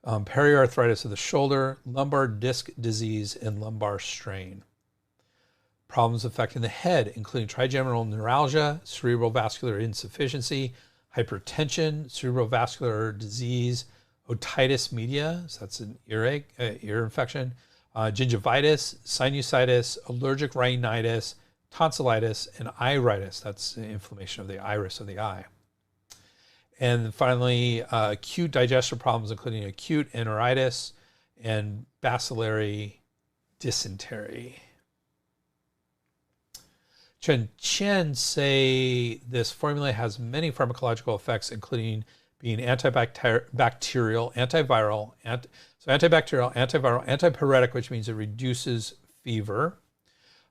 periarthritis of the shoulder, lumbar disc disease, and lumbar strain. Problems affecting the head, including trigeminal neuralgia, cerebral vascular insufficiency, hypertension, cerebrovascular disease, otitis media, so that's an ear infection, gingivitis, sinusitis, allergic rhinitis, tonsillitis, and iritis, that's inflammation of the iris of the eye. And finally, acute digestive problems, including acute enteritis and bacillary dysentery. Chen say this formula has many pharmacological effects, including being antibacterial, antiviral, antipyretic, which means it reduces fever,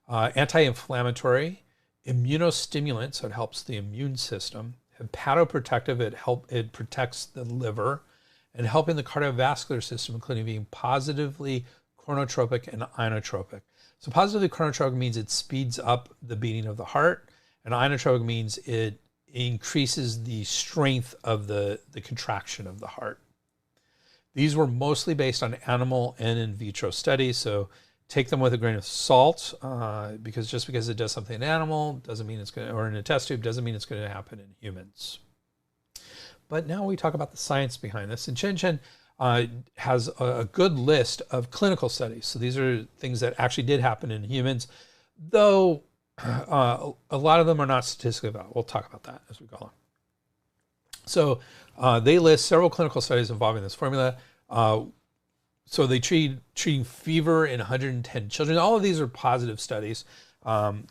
anti-inflammatory, immunostimulant, so it helps the immune system, hepatoprotective, it protects the liver, and helping the cardiovascular system, including being positively chronotropic and inotropic. So positively chronotropic means it speeds up the beating of the heart, and inotropic means it increases the strength of the contraction of the heart. These were mostly based on animal and in vitro studies, so take them with a grain of salt, because just because it does something in an animal doesn't mean it's going to, or in a test tube doesn't mean it's going to happen in humans. But now we talk about the science behind this, and Chen has a good list of clinical studies. So these are things that actually did happen in humans, though a lot of them are not statistically valid. We'll talk about that as we go along. So they list several clinical studies involving this formula. So they treating fever in 110 children. All of these are positive studies.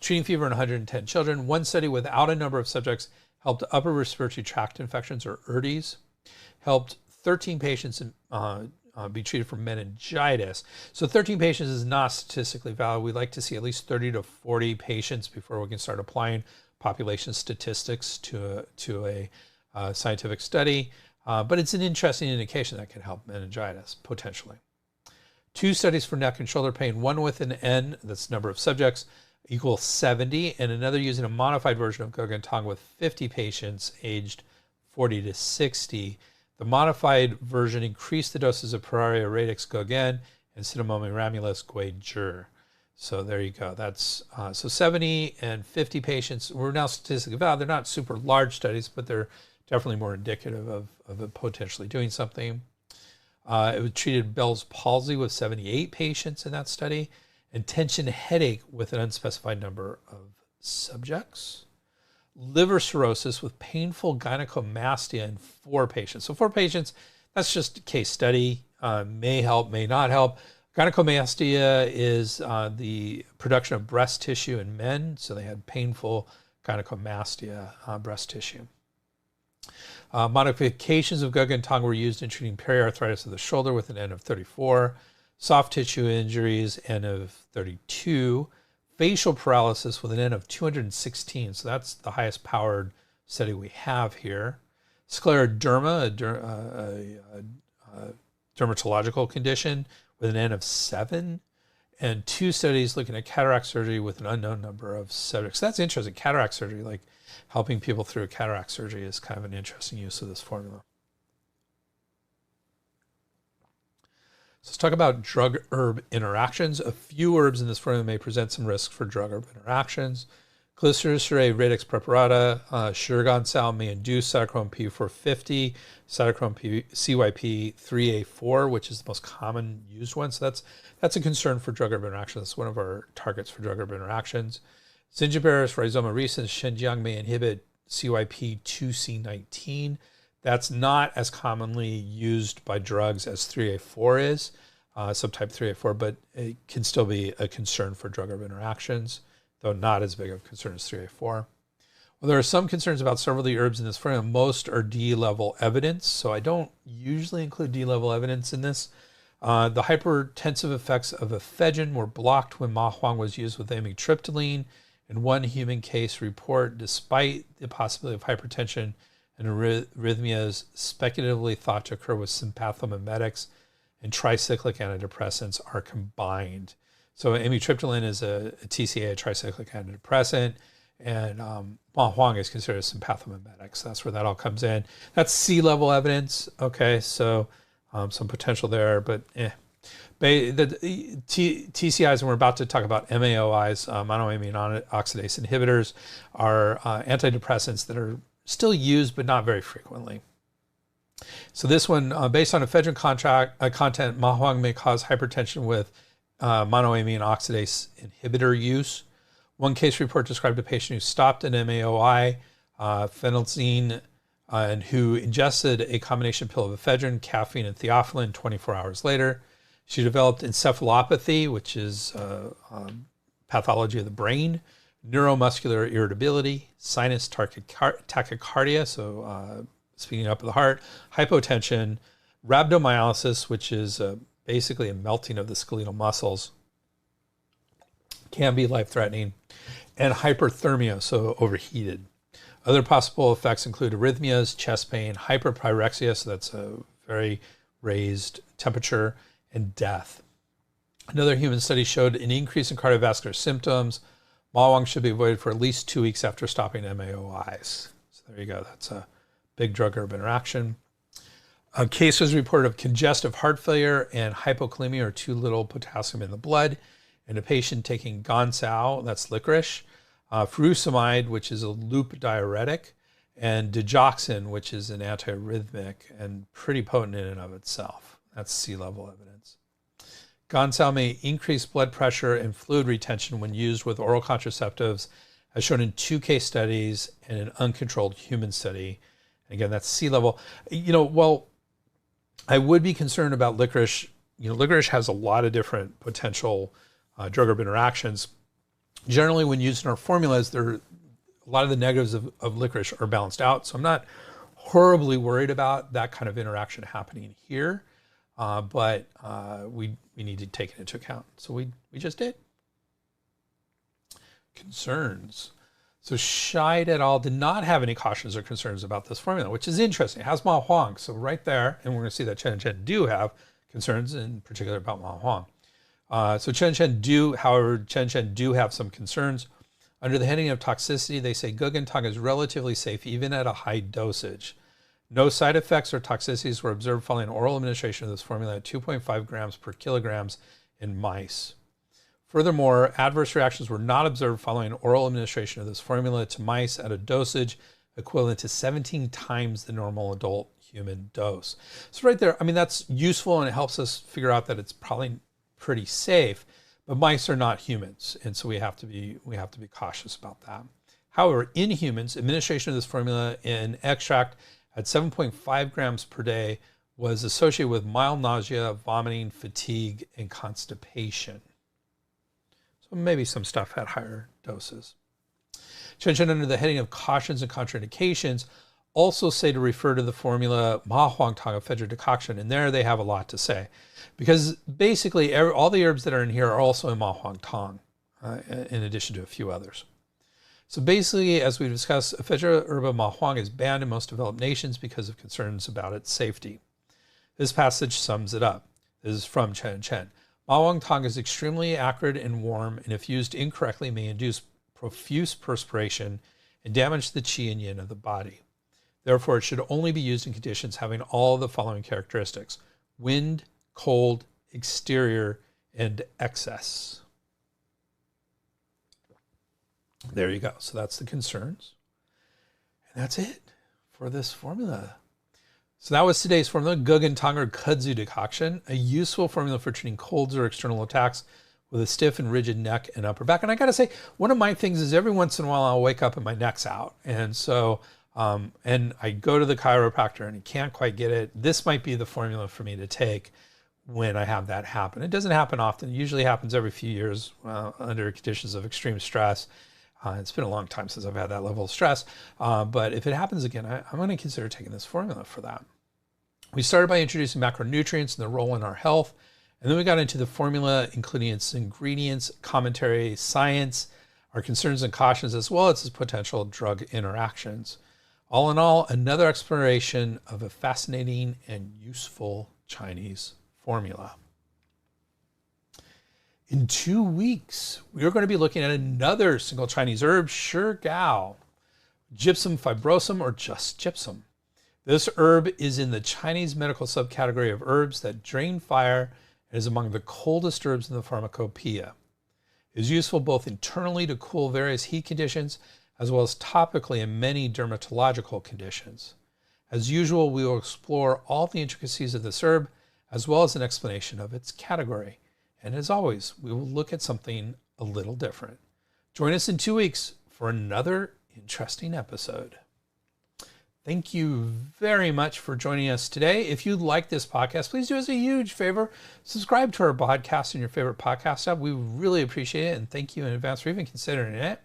Treating fever in 110 children. One study without a number of subjects helped upper respiratory tract infections, or URTIs. Helped 13 patients be treated for meningitis. So 13 patients is not statistically valid. We'd like to see at least 30 to 40 patients before we can start applying population statistics to a scientific study. But it's an interesting indication that can help meningitis, potentially. 2 studies for neck and shoulder pain, one with an N, that's number of subjects, equals 70, and another using a modified version of Gēn Tāng with 50 patients aged 40 to 60. The modified version increased the doses of Pararia radix Gēn and Cynomolgus ramulus Guay-Jur. So there you go. That's so 70 and 50 patients. We're now statistically valid. They're not super large studies, but they're definitely more indicative of it potentially doing something. It was treated Bell's palsy with 78 patients in that study, and tension headache with an unspecified number of subjects. Liver cirrhosis with painful gynecomastia in 4 patients. So 4 patients, that's just a case study. May help, may not help. Gynecomastia is the production of breast tissue in men. So they had painful gynecomastia breast tissue. Modifications of Gēn Tāng were used in treating periarthritis of the shoulder with an N of 34. Soft tissue injuries, N of 32. Facial paralysis with an N of 216. So that's the highest powered study we have here. Scleroderma, a dermatological condition with an N of 7. And 2 studies looking at cataract surgery with an unknown number of subjects. That's interesting. Cataract surgery, like helping people through cataract surgery, is kind of an interesting use of this formula. So let's talk about drug-herb interactions. A few herbs in this formula may present some risks for drug-herb interactions. Glycericerae radix preparata, Gēn may induce cytochrome P450, cytochrome CYP3A4, which is the most common used one. So that's a concern for drug-herb interactions. That's one of our targets for drug-herb interactions. Zingiberis rhizoma recens Xinjiang may inhibit CYP2C19. That's not as commonly used by drugs as 3A4 is, subtype 3A4, but it can still be a concern for drug-herb interactions, though not as big of a concern as 3A4. Well, there are some concerns about several of the herbs in this formula. Most are D-level evidence, so I don't usually include D-level evidence in this. The hypertensive effects of ephedrine were blocked when Ma Huang was used with amitriptyline. In one human case report, despite the possibility of hypertension and arrhythmias speculatively thought to occur with sympathomimetics and tricyclic antidepressants are combined. So amitriptyline is a TCA, a tricyclic antidepressant, and Ma Huang is considered a sympathomimetic. So that's where that all comes in. That's C-level evidence. Okay, so some potential there, but the TCIs, and we're about to talk about MAOIs, monoamine oxidase inhibitors, are antidepressants that are still used, but not very frequently. So this one, based on ephedrine content, Ma Huang may cause hypertension with monoamine oxidase inhibitor use. One case report described a patient who stopped an MAOI, phenelzine, and who ingested a combination pill of ephedrine, caffeine, and theophylline 24 hours later. She developed encephalopathy, which is pathology of the brain, neuromuscular irritability, sinus tachycardia, so speeding up of the heart, hypotension, rhabdomyolysis, which is basically a melting of the skeletal muscles, can be life-threatening, and hyperthermia, so overheated. Other possible effects include arrhythmias, chest pain, hyperpyrexia, so that's a very raised temperature, and death. Another human study showed an increase in cardiovascular symptoms. Ma Huang should be avoided for at least 2 weeks after stopping MAOIs. So there you go. That's a big drug-herb interaction. A case was reported of congestive heart failure and hypokalemia, or too little potassium in the blood, in a patient taking Gēn Tāng, that's licorice, furosemide, which is a loop diuretic, and digoxin, which is an antiarrhythmic and pretty potent in and of itself. That's C-level evidence. Gēn Tāng may increase blood pressure and fluid retention when used with oral contraceptives, as shown in 2 case studies and an uncontrolled human study. And again, that's C-level. Well, I would be concerned about licorice. Licorice has a lot of different potential drug-herb interactions. Generally, when used in our formulas, a lot of the negatives of licorice are balanced out. So I'm not horribly worried about that kind of interaction happening here. But we need to take it into account. So we just did. Concerns. So Scheid et al. Did not have any cautions or concerns about this formula, which is interesting. It has Ma Huang, so right there, and we're going to see that Chen and Chen do have concerns, in particular about Ma Huang. So Chen and Chen do have some concerns. Under the heading of toxicity, they say Gēn Tāng is relatively safe even at a high dosage. No side effects or toxicities were observed following oral administration of this formula at 2.5 grams per kilograms in mice. Furthermore, adverse reactions were not observed following oral administration of this formula to mice at a dosage equivalent to 17 times the normal adult human dose. So right there, I mean, that's useful and it helps us figure out that it's probably pretty safe, but mice are not humans. And so we have to be cautious about that. However, in humans, administration of this formula in extract at 7.5 grams per day was associated with mild nausea, vomiting, fatigue, and constipation. So maybe some stuff had higher doses. Mentioned under the heading of cautions and contraindications, also say to refer to the formula Ma Huang Tang of Kudzu Decoction, and there they have a lot to say. Because basically all the herbs that are in here are also in Ma Huang Tang, in addition to a few others. So basically, as we discussed, Ephedra herba Ma Huang is banned in most developed nations because of concerns about its safety. This passage sums it up. This is from Chen Chen. Ma Huang Tang is extremely acrid and warm, and if used incorrectly may induce profuse perspiration and damage the qi and yin of the body. Therefore, it should only be used in conditions having all of the following characteristics: wind, cold, exterior, and excess. There you go. So that's the concerns. And that's it for this formula. So that was today's formula, Gēn Tāng or Kudzu Decoction, a useful formula for treating colds or external attacks with a stiff and rigid neck and upper back. And I got to say, one of my things is every once in a while I'll wake up and my neck's out. And so, and I go to the chiropractor and he can't quite get it. This might be the formula for me to take when I have that happen. It doesn't happen often. It usually happens every few years under conditions of extreme stress. It's been a long time since I've had that level of stress. But if it happens again, I'm going to consider taking this formula for that. We started by introducing macronutrients and their role in our health. And then we got into the formula, including its ingredients, commentary, science, our concerns and cautions, as well as its potential drug interactions. All in all, another exploration of a fascinating and useful Chinese formula. In 2 weeks, we are going to be looking at another single Chinese herb, Shi Gao, Gypsum fibrosum, or just gypsum. This herb is in the Chinese medical subcategory of herbs that drain fire and is among the coldest herbs in the pharmacopoeia. It is useful both internally to cool various heat conditions as well as topically in many dermatological conditions. As usual, we will explore all the intricacies of this herb as well as an explanation of its category. And as always, we will look at something a little different. Join us in 2 weeks for another interesting episode. Thank you very much for joining us today. If you like this podcast, please do us a huge favor. Subscribe to our podcast in your favorite podcast app. We really appreciate it, and thank you in advance for even considering it.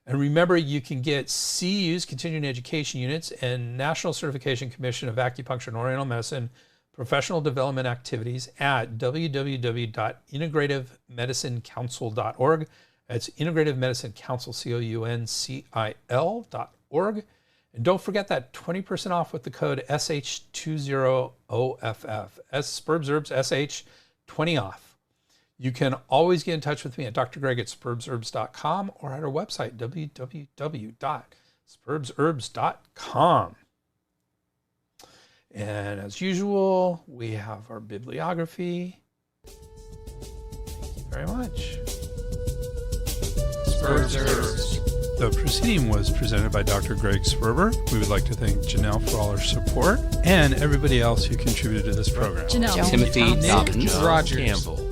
And remember, you can get CU's Continuing Education Units and National Certification Commission of Acupuncture and Oriental Medicine professional development activities at www.integrativemedicinecouncil.org. That's Integrative Medicine Council, COUNCIL.org. And don't forget that 20% off with the code SH20OFF. Spurbs SH20 off. You can always get in touch with me at drgreg@spurbsherbs.com or at our website, www.spurbsherbs.com. And as usual, we have our bibliography. Thank you very much. Spurbs Herbs. The proceeding was presented by Dr. Greg Sperber. We would like to thank Janelle for all her support and everybody else who contributed to this program. Janelle. Timothy Nick Dobbins. Rogers. Campbell.